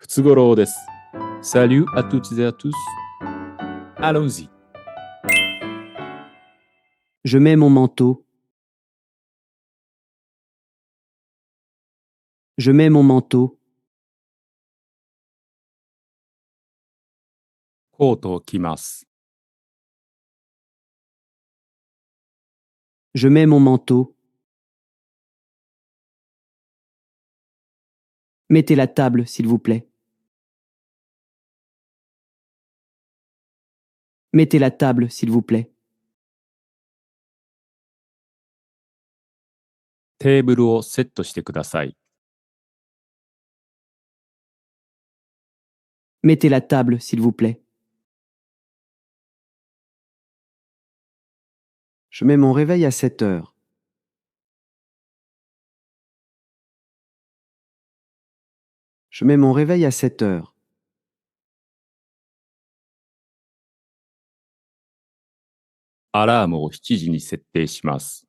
不都合です。Salut à toutes et à tous. Allons-y. Je mets mon manteau. Je mets mon manteau. コートを着ます。Je mets mon manteau. Mettez la table, s'il vous plaît. Mettez la table, s'il vous plaît. テーブルをセットしてください。Mettez la table, s'il vous plaît. Je mets mon réveil à 7 heures. Je mets mon réveil à 7 heures. アラームを7時に設定します。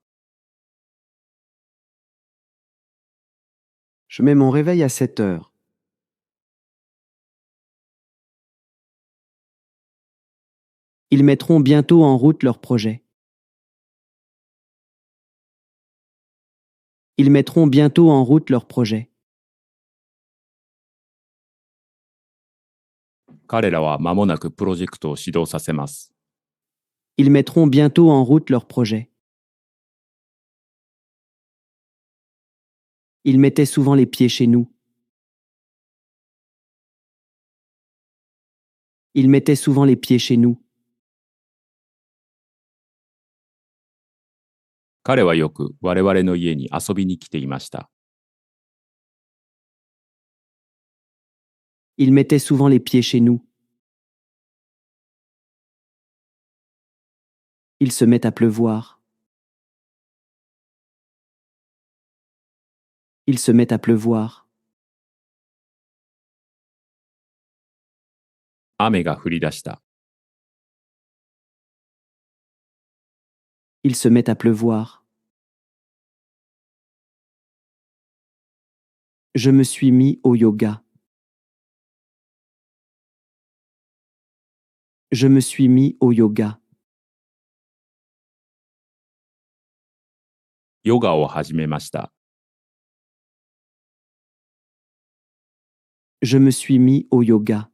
Je mets mon réveil à 7 heures. Ils mettront bientôt en route leur projet. Ils mettront bientôt en route leur projet. 彼らは間もなくプロジェクトを始動させます。Ils mettront bientôt en route leur projet. Ils mettaient souvent les pieds chez nous. Ils mettaient souvent les pieds chez nous. 彼はよく我々の家に遊びに来ていました。Ils mettaient souvent les pieds chez nous. Il se met à pleuvoir. Il se met à pleuvoir. 雨が降り出した。Il se met à pleuvoir. Je me suis mis au yoga. Je me suis mis au yoga. ヨガを始めました。Je me suis mis au yoga.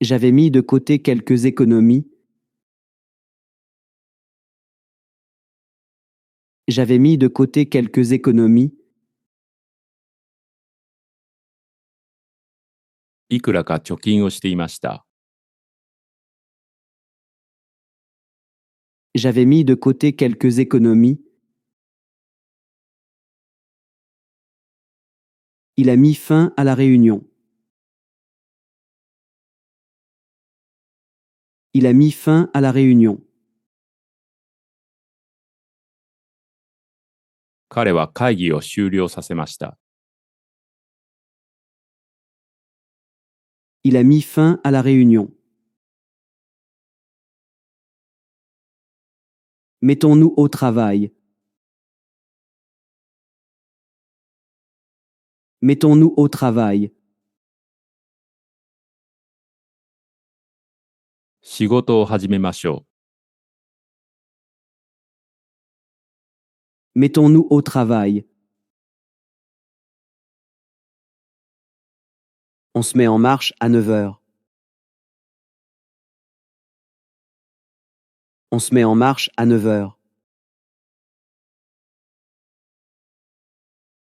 J'avais mis de côté quelques économies. J'avais mis de côté quelques économies. いくらか貯金をしていました。J'avais mis de côté quelques économies. Il a mis fin à la réunion. Il a mis fin à la réunion. 彼は会議を終了させました。Il a mis fin à la réunion. Mettons-nous au travail. Mettons-nous au travail. 仕事を始めましょう。 Mettons-nous au travail. On se met en marche à 9 heures. On se met en marche à 9 heures.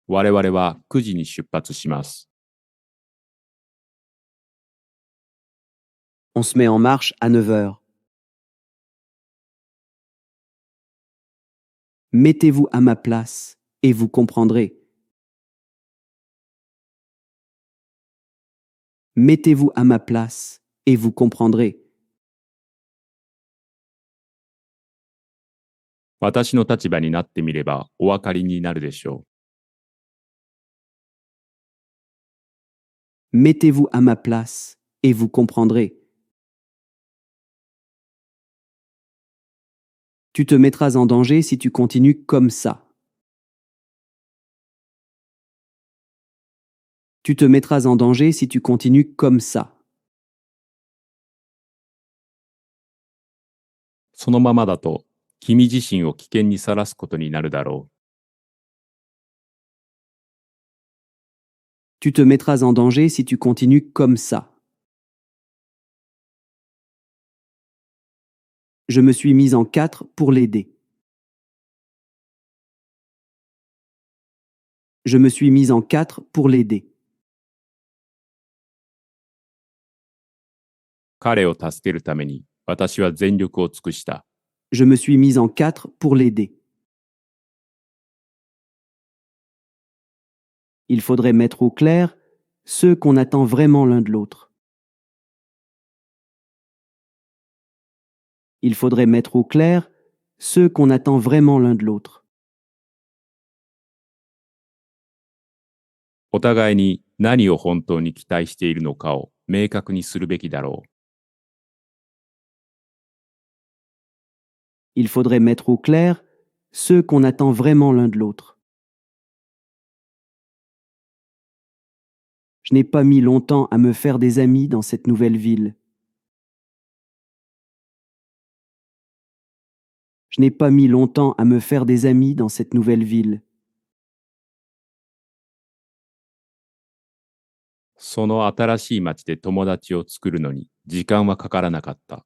我々は9時に出発します。On se met en marche à 9 heures. Mettez-vous à ma place et vous comprendrez. Mettez-vous à ma place et vous comprendrez. 私の立場になってみればお分かりになるでしょう。 Mettez-vous à ma place et vous comprendrez. Tu te mettras en danger si tu continues comme ça. Tu te mettras en danger si tu continues comme ça. そのままだと、君自身を危険にさらすことになるだろう。Tu te mettras en danger si tu continues comme ça. Je me suis mise en quatre pour l'aider. Je me suis mise en quatre pour l'aider. 彼を助けるために、私は全力を尽くした。Je me suis mise en quatre pour l'aider. Il faudrait mettre au clair ce qu'on attend vraiment l'un de l'autre. Il faudrait mettre au clair ce qu'on attend vraiment l'un de l'autre. お互いに何を本当に期待しているのかを明確にするべきだろう。Il faudrait mettre au clair ce qu'on attend vraiment l'un de l'autre. Je n'ai pas mis longtemps à me faire des amis dans cette nouvelle ville. Je n'ai pas mis longtemps à me faire des amis dans cette nouvelle ville. その新しい町で友達を作るのに時間はかからなかった。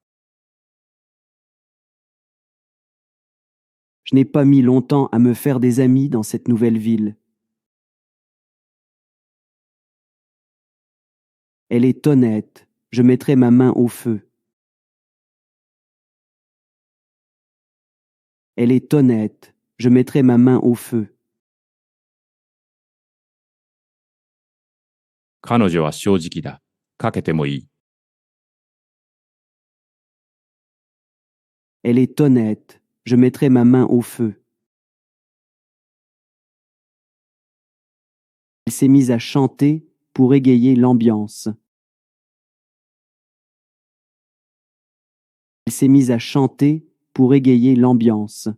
Je n'ai pas mis longtemps à me faire des amis dans cette nouvelle ville. Elle est honnête, je mettrai ma main au feu. Elle est honnête, je mettrai ma main au feu. 彼女は正直だ。かけてもいい。Elle est honnête, je mettrai ma main au feu. Elle s'est mise à chanter pour égayer l'ambiance. Elle s'est mise à chanter pour égayer l'ambiance.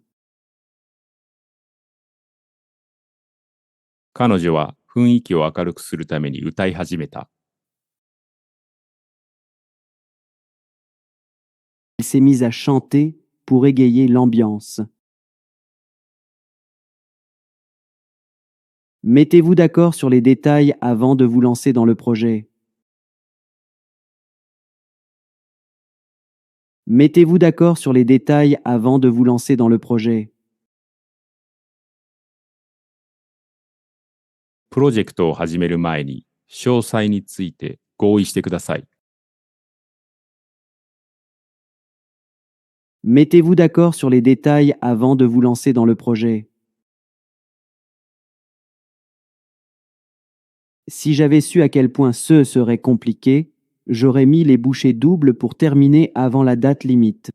彼女は雰囲気を明るくするために歌い始めた。Elle s'est mise à chanter pour égayer l'ambiance. Mettez-vous d'accord sur les détails avant de vous lancer dans le projet. Mettez-vous d'accord sur les détails avant de vous lancer dans le projet. プロジェクトを始める前に詳細について合意してください。Mettez-vous d'accord sur les détails avant de vous lancer dans le projet. Si j'avais su à quel point ce serait compliqué, j'aurais mis les bouchées doubles pour terminer avant la date limite.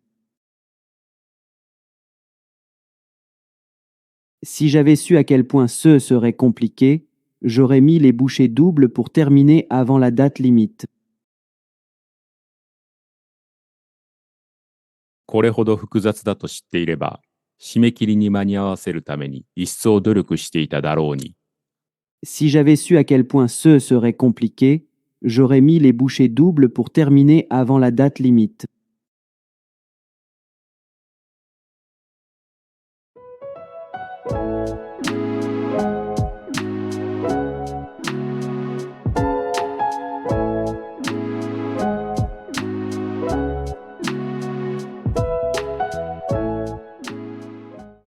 Si j'avais su à quel point ce serait compliqué, j'aurais mis les bouchées doubles pour terminer avant la date limite. これほど複雑だと知っていれば、締め切りに間に合わせるために一層努力していただろうに。Si j'avais su à quel point ce serait compliqué, j'aurais mis les bouchées doubles pour terminer avant la date limite.